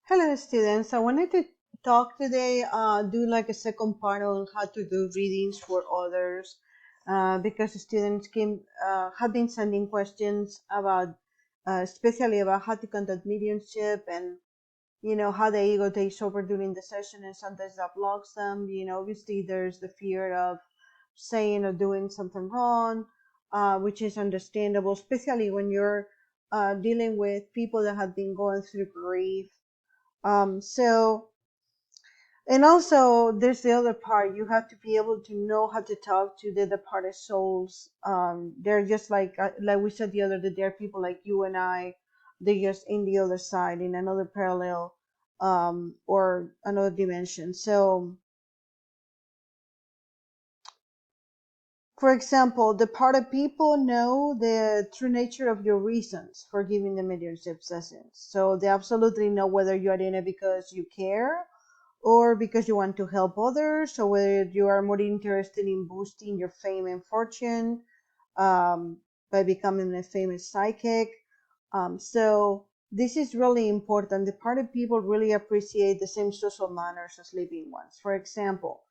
Hello, students. I wanted to talk today, do like a second part on how to do readings for others, because students have been sending questions about, especially about how to conduct mediumship and, how the ego takes over during the session and sometimes that blocks them. Obviously there's the fear of saying or doing something wrong, which is understandable, especially when you're dealing with people that have been going through grief. So, and also there's the other part. You have to be able to know how to talk to the departed souls. They're just like we said the other day, there are people like you and I. They're just in the other side, in another parallel, or another dimension. So, for example, the part of people know the true nature of your reasons for giving the mediumship sessions. So they absolutely know whether you are in it because you care or because you want to help others, or whether you are more interested in boosting your fame and fortune, by becoming a famous psychic. So this is really important. The part of people really appreciate the same social manners as living ones. For example,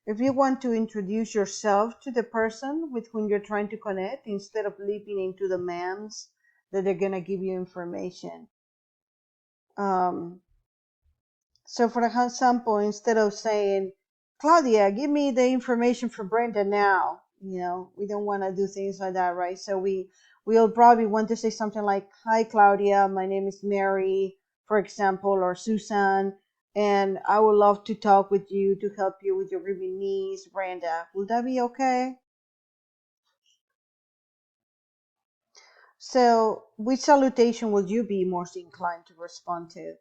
if you want to introduce yourself to the person with whom you're trying to connect, instead of leaping into demands that they're going to give you information. Um, so, for example, instead of saying, Claudia, give me the information for Brenda now, we don't want to do things like that, right? So we'll probably want to say something like, hi, Claudia, my name is Mary, for example, or Susan, and I would love to talk with you to help you with your grieving needs, Brenda. Will that be okay? So, which salutation will you be most inclined to respond to?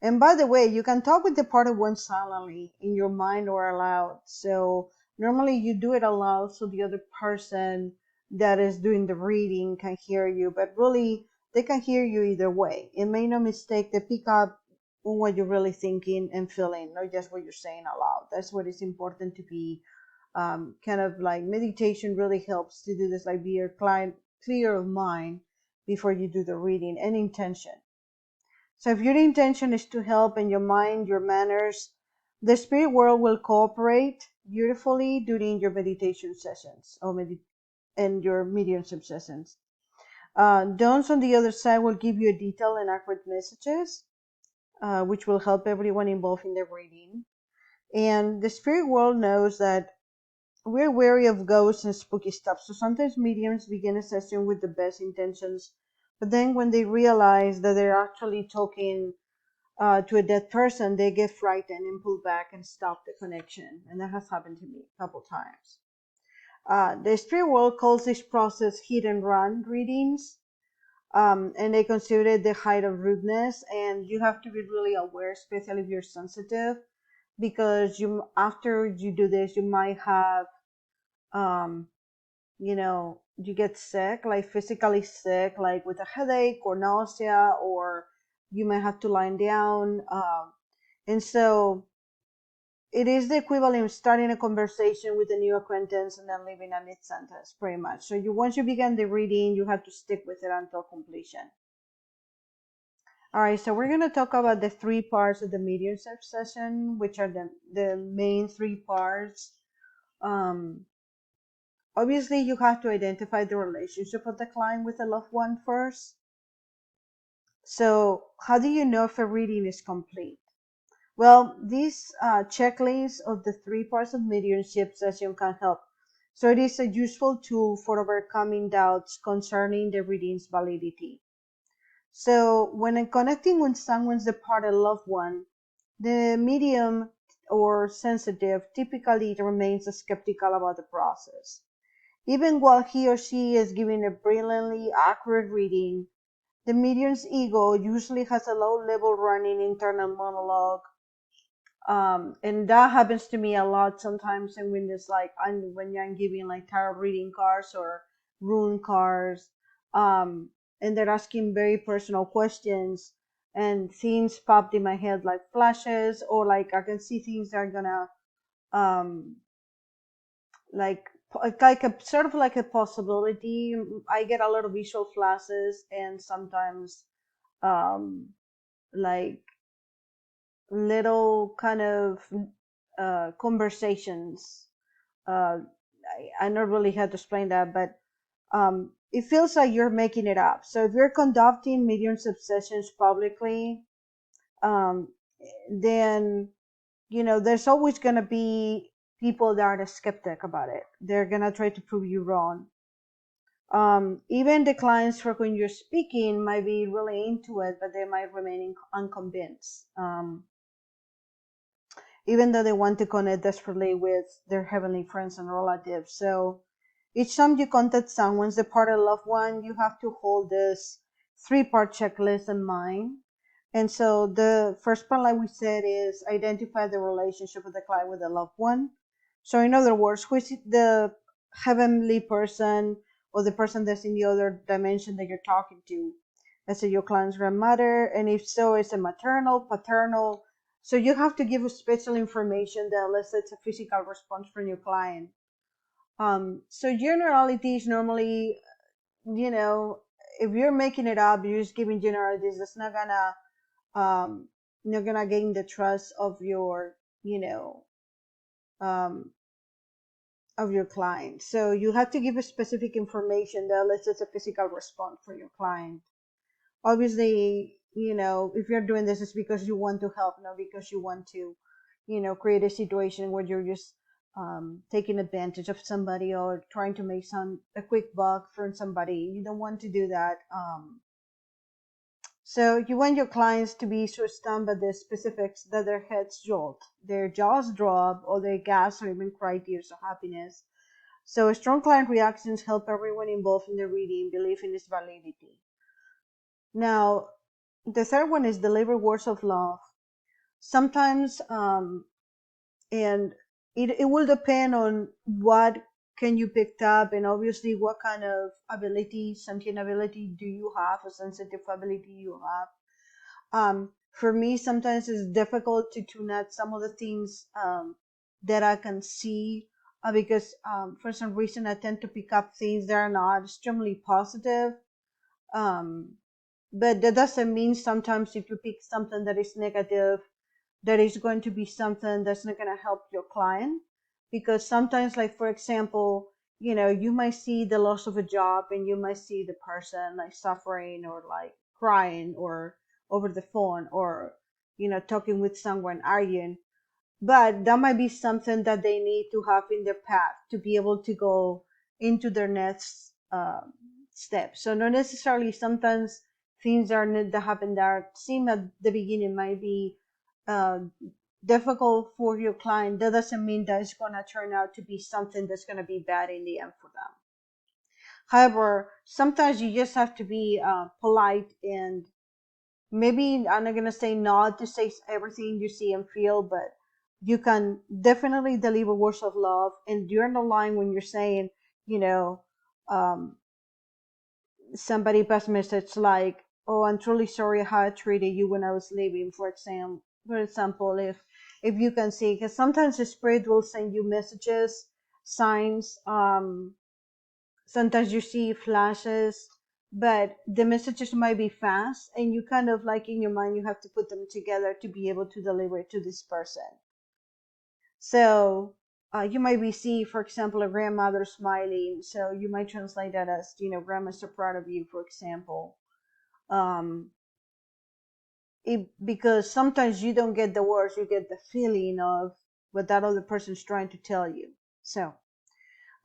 And by the way, you can talk with the part of one silently in your mind or aloud. So normally you do it aloud so the other person that is doing the reading can hear you, but really they can hear you either way. It may no mistake, they pick up on what you're really thinking and feeling, not just what you're saying aloud. That's what is important to be, kind of like meditation really helps to do this, like be clear of mind before you do the reading and intention. So if your intention is to help in your mind, your manners, the spirit world will cooperate beautifully during your meditation sessions and your mediumship sessions. Dons on the other side will give you detailed and accurate messages, which will help everyone involved in the reading. And the spirit world knows that we're wary of ghosts and spooky stuff. So sometimes mediums begin a session with the best intentions, but then when they realize that they're actually talking to a dead person, they get frightened and pull back and stop the connection. And that has happened to me a couple times. The spirit world calls this process hit and run readings, and they consider it the height of rudeness. And you have to be really aware, especially if you're sensitive, because after you do this, you might have, um, you get sick, like physically sick, like with a headache or nausea, or you may have to lie down. And so it is the equivalent of starting a conversation with a new acquaintance and then leaving a mid sentence, pretty much. So once you begin the reading, you have to stick with it until completion. All right, so we're going to talk about the three parts of the mediumship session, which are the main three parts. Um, Obviously, you have to identify the relationship of the client with a loved one first. So, how do you know if a reading is complete? Well, this checklist of the three parts of mediumship session can help. So it is a useful tool for overcoming doubts concerning the reading's validity. So when connecting with someone's departed loved one, the medium or sensitive typically remains skeptical about the process. Even while he or she is giving a brilliantly accurate reading, the medium's ego usually has a low level running internal monologue, and that happens to me a lot sometimes. And when it's like when I'm giving like tarot reading cards or rune cards, um and they're asking very personal questions, and things popped in my head like flashes, or like I can see things that are gonna, um like like a sort of like a possibility. I get a lot of visual flashes, and sometimes, um like little kind of conversations. I don't really have to explain that, but it feels like you're making it up. So if you're conducting mediumship sessions publicly, um, then there's always going to be people that are skeptic about it. They're going to try to prove you wrong. Even the clients for when you're speaking might be really into it, but they might remain unconvinced. Even though they want to connect desperately with their heavenly friends and relatives. So each time you contact someone's departed loved one, you have to hold this 3-part checklist in mind. And so the first part, like we said, is identify the relationship of the client with the loved one. So in other words, who is the heavenly person or the person that's in the other dimension that you're talking to? Is it your client's grandmother? And if so, is it maternal, paternal? So you have to give special information that elicits a physical response from your client. So generalities normally, if you're making it up, you're just giving generalities. That's um, not gonna gain the trust um, of your client. So you have to give a specific information that elicits a physical response from your client. Obviously, if you're doing this, it's because you want to help, not because you want to, create a situation where you're just taking advantage of somebody or trying to make a quick buck from somebody. You don't want to do that. So you want your clients to be so stunned by the specifics that their heads jolt, their jaws drop, or they gasp or even cry tears of happiness. So strong client reactions help everyone involved in the reading believe in its validity. Now, the third one is deliver words of love. Sometimes, and it will depend on what can you pick up, and obviously what kind of ability, sentient ability do you have, a sensitive ability you have. For me, sometimes it's difficult to tune out some of the things that I can see because for some reason I tend to pick up things that are not extremely positive. Um, but that doesn't mean sometimes if you pick something that is negative, that is going to be something that's not going to help your client. Because sometimes, like for example, you might see the loss of a job and you might see the person like suffering or like crying or over the phone or talking with someone arguing, but that might be something that they need to have in their path to be able to go into their next step. So not necessarily sometimes things are that happen that seem at the beginning might be uh, difficult for your client. That doesn't mean that it's going to turn out to be something that's going to be bad in the end for them. However, sometimes you just have to be polite, and maybe I'm not gonna say not to say everything you see and feel, but you can definitely deliver words of love. And you're not lying when you're saying, you know, um, somebody passed a message like, "Oh, I'm truly sorry how I treated you when I was leaving." For example, if you can see, because sometimes the spirit will send you messages, signs. Sometimes you see flashes, but the messages might be fast, and you kind of like in your mind you have to put them together to be able to deliver it to this person. So you might be see, for example, a grandmother smiling, so you might translate that as, grandma's so proud of you, for example. um because sometimes you don't get the words, you get the feeling of what that other person's trying to tell you. So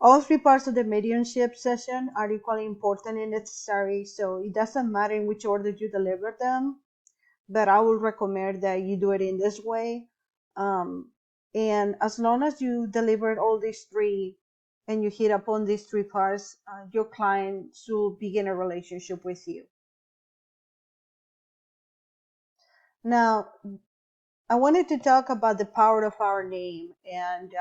all 3 parts of the mediumship session are equally important and necessary, so it doesn't matter in which order you deliver them, but I would recommend that you do it in this way. And as long as you deliver all these 3 and you hit upon these 3 parts, your client will begin a relationship with you. Now, I wanted to talk about the power of our name, and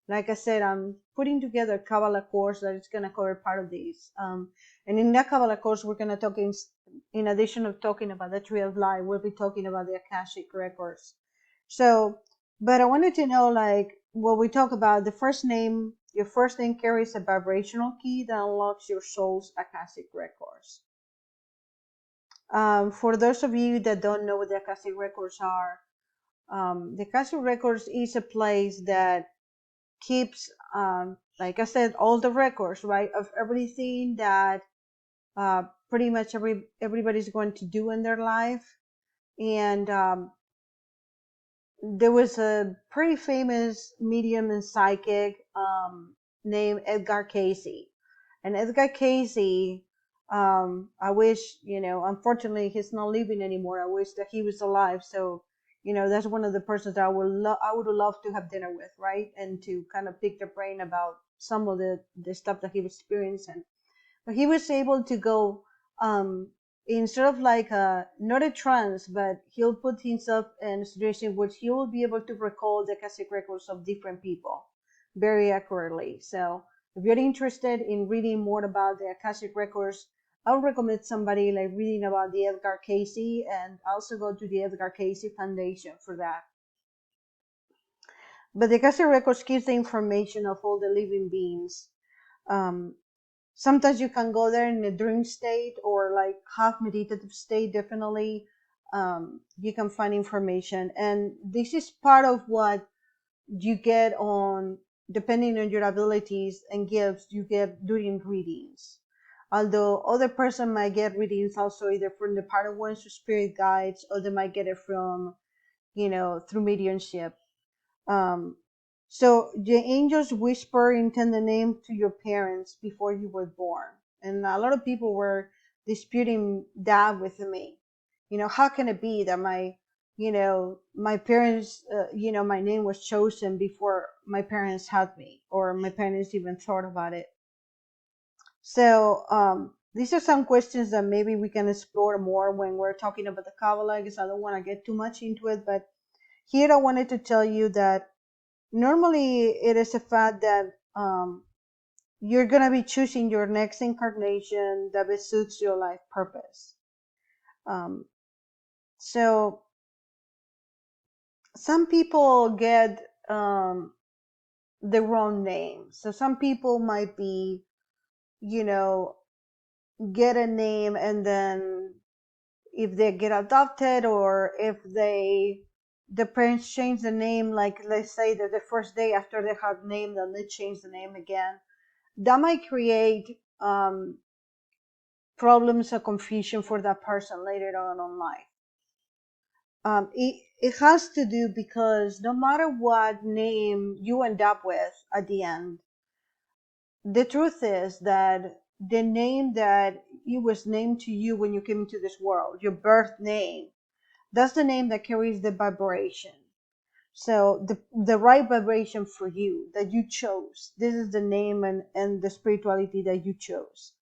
like I said, I'm putting together a Kabbalah course that is going to cover part of these. And in that Kabbalah course, we're going to talk in addition of talking about the Tree of Life, we'll be talking about the Akashic records. So, but I wanted to know, like, what we talk about, your first name carries a vibrational key that unlocks your soul's Akashic records. For those of you that don't know what the Akashic records are, The Akashic Records is a place that keeps, like I said, all the records, right, of everything that pretty much everybody's going to do in their life. And there was a pretty famous medium and psychic named Edgar Casey. And Edgar Casey, I wish, unfortunately he's not living anymore. I wish that he was alive. So, that's one of the persons that I would love to have dinner with, right? And to kind of pick their brain about some of the stuff that he was experiencing. But he was able to go, instead of like not a trance, but he'll put himself in a situation which he will be able to recall the Akashic records of different people very accurately. So if you're interested in reading more about the Akashic records, I would recommend somebody like reading about the Edgar Casey, and also go to the Edgar Casey Foundation for that. But the Akashic records gives the information of all the living beings. Um, Sometimes you can go there in a dream state or like half meditative state. Definitely, you can find information, and this is part of what you get on, depending on your abilities and gifts, you get during readings. Although other person might get readings also either from the part of one's spirit guides, or they might get it from, through mediumship. um, so the angels whisper intend the name to your parents before you were born. And a lot of people were disputing that with me. How can it be that my parents, my name was chosen before my parents had me, or my parents even thought about it? So these are some questions that maybe we can explore more when we're talking about the Kabbalah, because I don't want to get too much into it. But here I wanted to tell you that normally it is a fact that you're going to be choosing your next incarnation that best suits your life purpose. So some people get the wrong name. So some people might be, you know, get a name, and then if they get adopted, or if the parents change the name, like let's say that the first day after they have named them, they change the name again, that might create problems or confusion for that person later on in life. It has to do because no matter what name you end up with at the end, the truth is that the name that it was named to you when you came into this world, your birth name, that's the name that carries the vibration. So the right vibration for you that you chose, this is the name and the spirituality that you chose.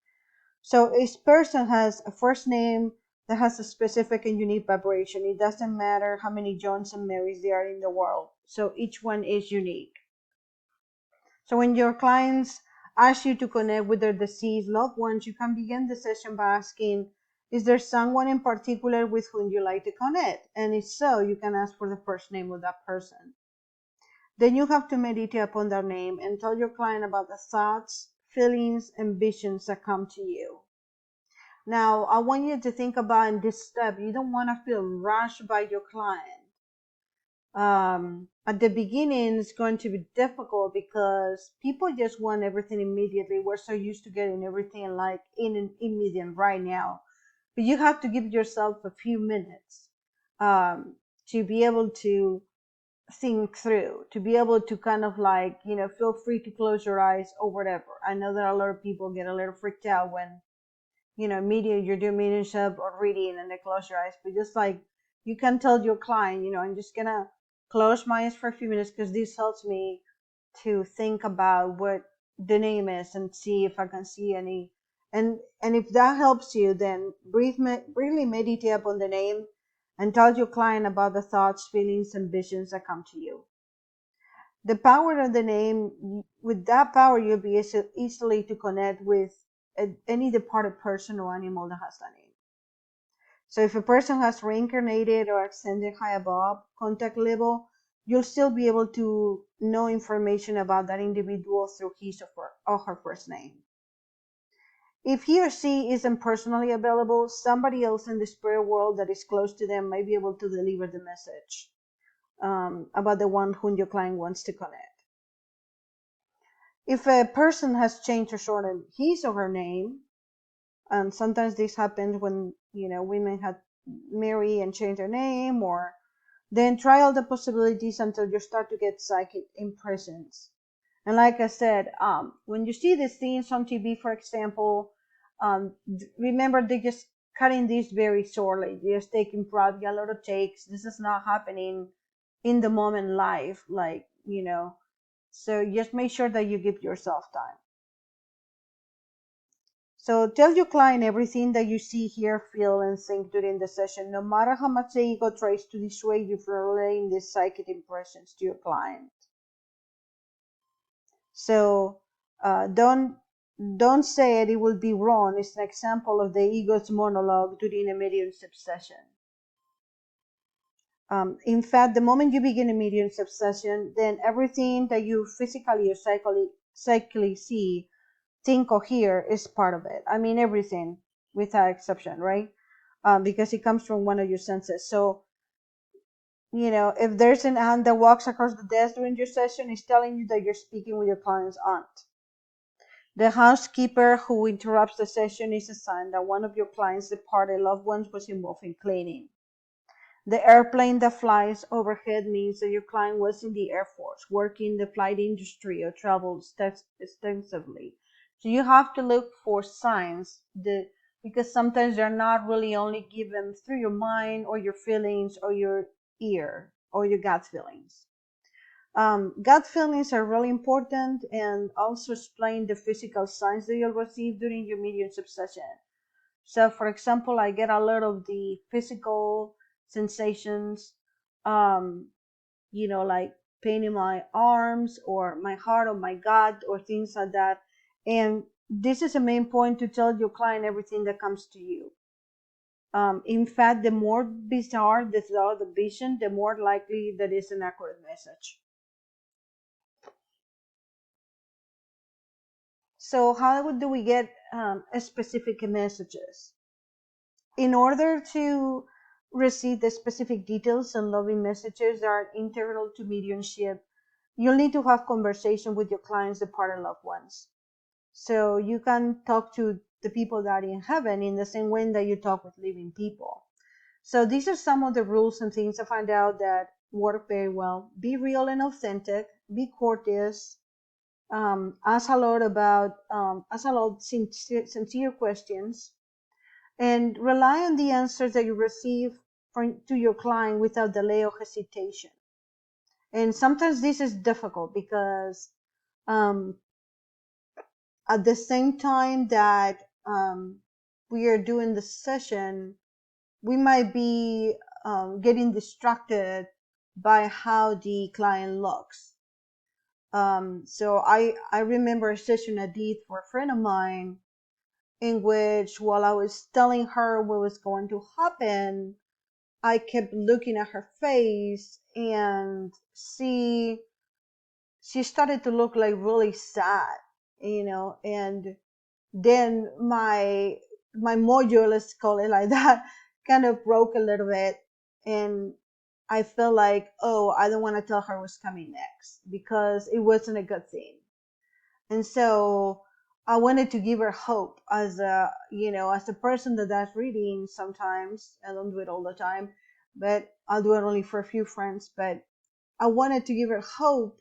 So each person has a first name that has a specific and unique vibration. It doesn't matter how many Johns and Marys there are in the world. So each one is unique. So when your clients ask you to connect with their deceased loved ones, you can begin the session by asking, is there someone in particular with whom you like to connect? And if so, you can ask for the first name of that person. Then you have to meditate upon their name and tell your client about the thoughts, feelings, and visions that come to you. Now, I want you to think about in this step, you don't want to feel rushed by your client. At the beginning, it's going to be difficult because people just want everything immediately. We're so used to getting everything like in an immediate right now. But you have to give yourself a few minutes to be able to think through, to be able to kind of like, feel free to close your eyes or whatever. I know that a lot of people get a little freaked out when you're doing mediumship or reading and they close your eyes, but just like you can tell your client, I'm just gonna close my eyes for a few minutes because this helps me to think about what the name is and see if I can see any. And if that helps you, then briefly meditate upon the name and tell your client about the thoughts, feelings, and visions that come to you. The power of the name, with that power, you'll be easily to connect with any departed person or animal that has that name. So if a person has reincarnated or ascended high above contact level, you'll still be able to know information about that individual through his or her first name. If he or she isn't personally available, somebody else in the spirit world that is close to them might be able to deliver the message. about the one whom your client wants to connect. If a person has changed or shortened his or her name, and sometimes this happens when women have married and changed their name, or then try all the possibilities until you start to get psychic impressions. And like I said, when you see these things on TV, for example, remember they're just cutting this very shortly. They're just taking probably a lot of takes. This is not happening in the moment live, so just make sure that you give yourself time. So tell your client everything that you see, hear, feel, and think during the session, no matter how much the ego tries to dissuade you from relaying these psychic impressions to your client. So don't say it will be wrong. It's an example of the ego's monologue during a mediumship session. In fact, the moment you begin a mediumship session, then everything that you physically or psychically see, think, or hear is part of it. I mean, everything without exception, right? Because it comes from one of your senses. So, if there's an aunt that walks across the desk during your session, it's telling you that you're speaking with your client's aunt. The housekeeper who interrupts the session is a sign that one of your client's departed loved ones was involved in cleaning. The airplane that flies overhead means that your client was in the Air Force, working in the flight industry, or traveled extensively. So you have to look for signs because sometimes they're not really only given through your mind or your feelings or your ear or your gut feelings. Gut feelings are really important, and also explain the physical signs that you'll receive during your mediumship session. So, for example, I get a lot of the physical sensations, like pain in my arms or my heart or my gut or things like that. And this is a main point to tell your client everything that comes to you. In fact, the more bizarre the vision, the more likely that is an accurate message. So how do we get specific messages? In order to receive the specific details and loving messages that are integral to mediumship, you'll need to have conversation with your clients' departed loved ones. So you can talk to the people that are in heaven in the same way that you talk with living people. So these are some of the rules and things I find out that work very well. Be real and authentic. Be courteous. Ask a lot sincere questions, and rely on the answers that you receive to your client without delay or hesitation. And sometimes this is difficult because at the same time that we are doing the session, we might be getting distracted by how the client looks. So I remember a session I did for a friend of mine, in which, while I was telling her what was going to happen, I kept looking at her face, and she started to look like really sad, and then my mojo, let's call it like that, kind of broke a little bit, and I felt like, oh, I don't want to tell her what's coming next because it wasn't a good thing. And so I wanted to give her hope as a person that does reading sometimes. I don't do it all the time, but I'll do it only for a few friends. But I wanted to give her hope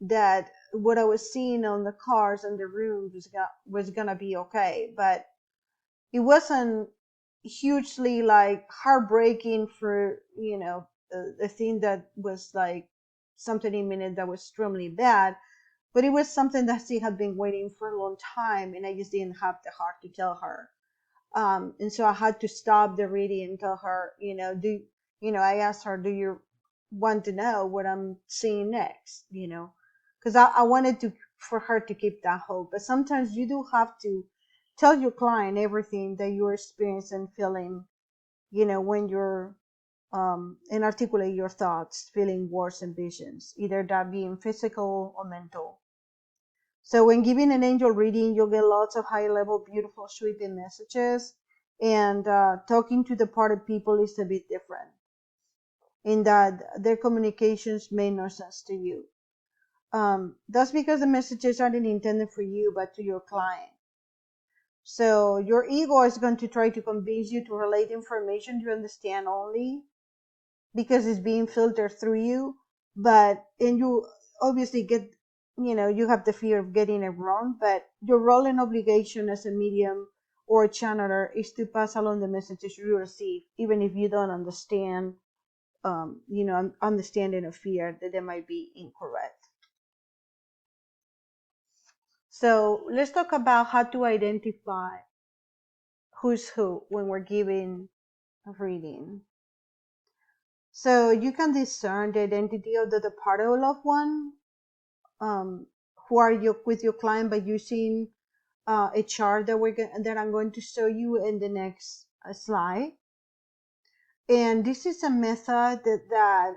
that what I was seeing on the cars and the rooms was gonna be okay. But it wasn't hugely like heartbreaking for, the thing that was like something imminent that was extremely bad, but it was something that she had been waiting for a long time, and I just didn't have the heart to tell her. And so I had to stop the reading and tell her, I asked her, do you want to know what I'm seeing next? Because I wanted for her to keep that hope. But sometimes you do have to tell your client everything that you're experiencing and feeling, when you're and articulate your thoughts, feeling, words, and visions, either that being physical or mental. So when giving an angel reading, you'll get lots of high level, beautiful, sweeping messages. And talking to departed people is a bit different. in that their communications made no sense to you. That's because the messages aren't intended for you, but to your client. So your ego is going to try to convince you to relate information you understand only because it's being filtered through you. And you obviously you have the fear of getting it wrong, but your role and obligation as a medium or a channeler is to pass along the messages you receive, even if you don't understand, understanding of fear that they might be incorrect. So let's talk about how to identify who's who when we're giving a reading. So you can discern the identity of the departed loved one, who are you with your client, by using a chart that I'm going to show you in the next slide. And this is a method that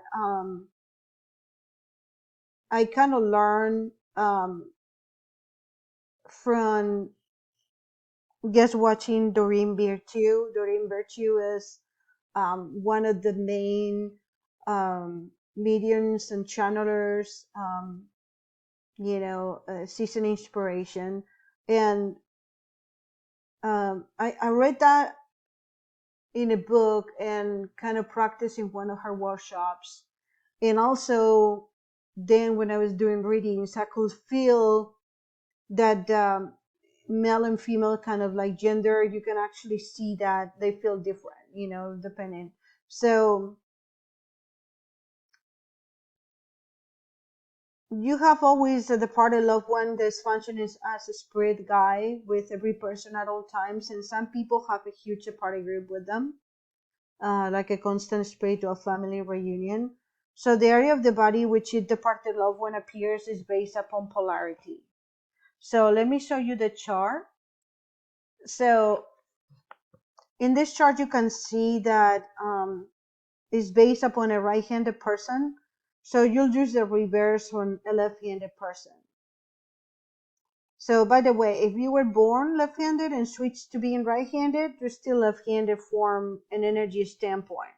I kind of learned from just watching Doreen Virtue. Doreen Virtue is one of the main mediums and channelers, she's an inspiration. And I read that in a book and kind of practiced in one of her workshops. And also, then when I was doing readings, I could feel that male and female kind of like gender, you can actually see that they feel different, depending. So you have always the departed loved one that's functioning as a spirit guide with every person at all times. And some people have a huge party group with them, like a constant spiritual family reunion. So the area of the body which the departed loved one appears is based upon polarity. So let me show you the chart. So in this chart, you can see that it's based upon a right-handed person. So you'll use the reverse on a left-handed person. So by the way, if you were born left-handed and switched to being right-handed, you're still left-handed from an energy standpoint.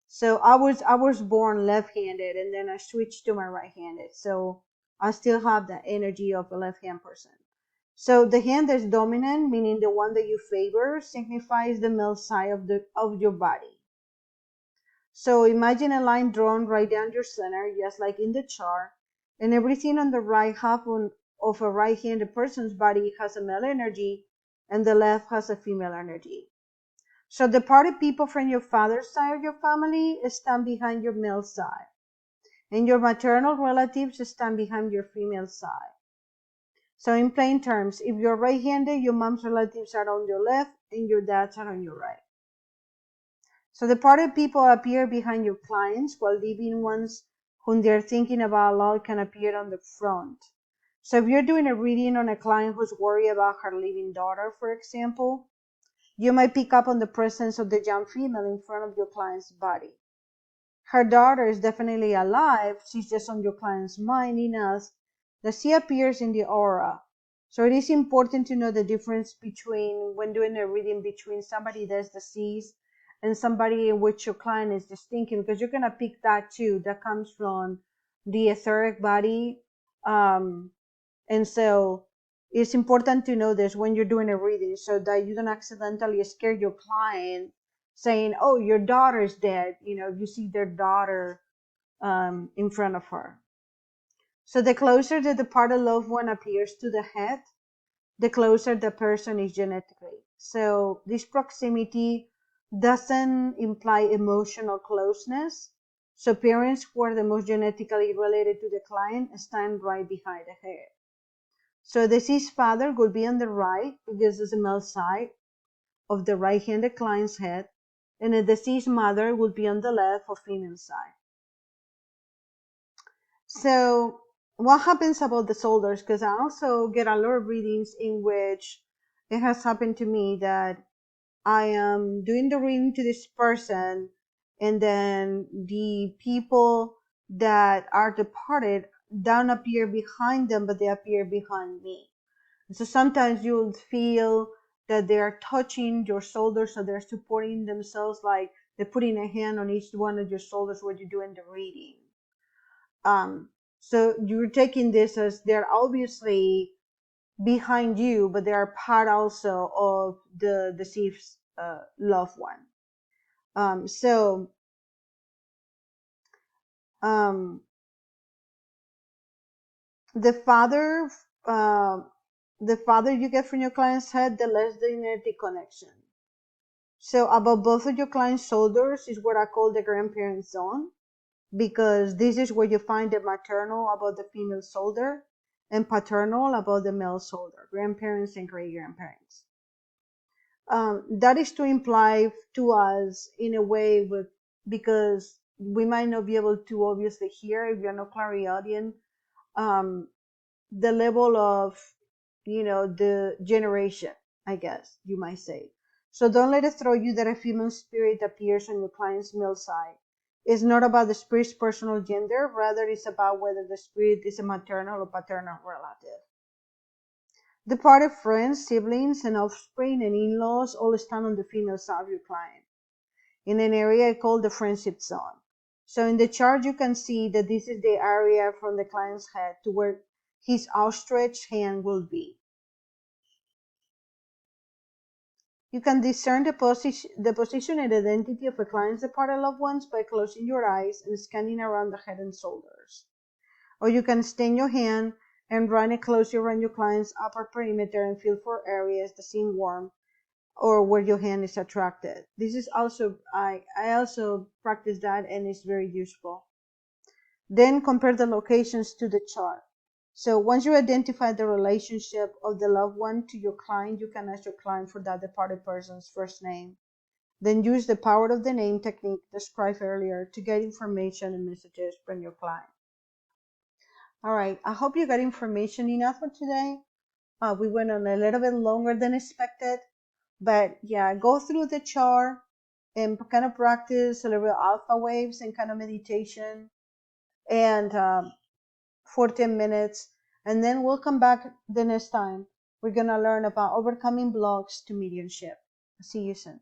So I was born left-handed and then I switched to my right-handed. So I still have the energy of a left-hand person. So the hand that's dominant, meaning the one that you favor, signifies the male side of your body. So imagine a line drawn right down your center, just like in the chart, and everything on the right half of a right-handed person's body has a male energy, and the left has a female energy. So the departed people from your father's side of your family stand behind your male side, and your maternal relatives stand behind your female side. So in plain terms, if you're right-handed, your mom's relatives are on your left and your dad's are on your right. So the departed people appear behind your clients, while living ones whom they're thinking about a lot can appear on the front. So if you're doing a reading on a client who's worried about her living daughter, for example, you might pick up on the presence of the young female in front of your client's body. Her daughter is definitely alive, she's just on your client's mind enough that she appears in the aura. So it is important to know the difference between, when doing a reading, between somebody that's deceased and somebody in which your client is just thinking, because you're going to pick that too. That comes from the etheric body. And so it's important to know this when you're doing a reading, so that you don't accidentally scare your client saying, oh, your daughter's dead. You see their daughter in front of her. So the closer the departed loved one appears to the head, the closer the person is genetically. So this proximity doesn't imply emotional closeness. So parents who are the most genetically related to the client stand right behind the head. So the deceased father will be on the right, because it's the male side of the right-handed client's head, and the deceased mother will be on the left or female side. So what happens about the shoulders? Because I also get a lot of readings in which it has happened to me that I am doing the reading to this person, and then the people that are departed don't appear behind them, but they appear behind me. So sometimes you'll feel that they're touching your shoulders, so they're supporting themselves, like they're putting a hand on each one of your shoulders when you're doing the reading. So you're taking this as they're obviously behind you, but they are part also of the deceased loved one. So the farther the farther you get from your client's head, the less the energetic connection. So above both of your client's shoulders is what I call the grandparent zone, because this is where you find the maternal above the female shoulder and paternal above the male shoulder, grandparents and great grandparents. That is to imply to us in a way because we might not be able to obviously hear if you're not clairaudient, the level of, the generation, I guess you might say. So don't let it throw you that a female spirit appears on your client's male side. It's not about the spirit's personal gender, rather it's about whether the spirit is a maternal or paternal relative. Departed friends, siblings, and offspring and in-laws all stand on the female side of your client in an area called the friendship zone. So in the chart, you can see that this is the area from the client's head to where his outstretched hand will be. You can discern the position and identity of a client's departed loved ones by closing your eyes and scanning around the head and shoulders. Or you can extend your hand and run it closely around your client's upper perimeter and feel for areas that seem warm or where your hand is attracted. This is also, I also practice that, and it's very useful. Then compare the locations to the chart. So once you identify the relationship of the loved one to your client, you can ask your client for that departed person's first name. Then use the power of the name technique described earlier to get information and messages from your client. All right, I hope you got information enough for today. We went on a little bit longer than expected, but yeah, go through the chart and kind of practice a little bit alpha waves and kind of meditation, and for 10 minutes, and then we'll come back the next time. We're going to learn about overcoming blocks to mediumship. See you soon.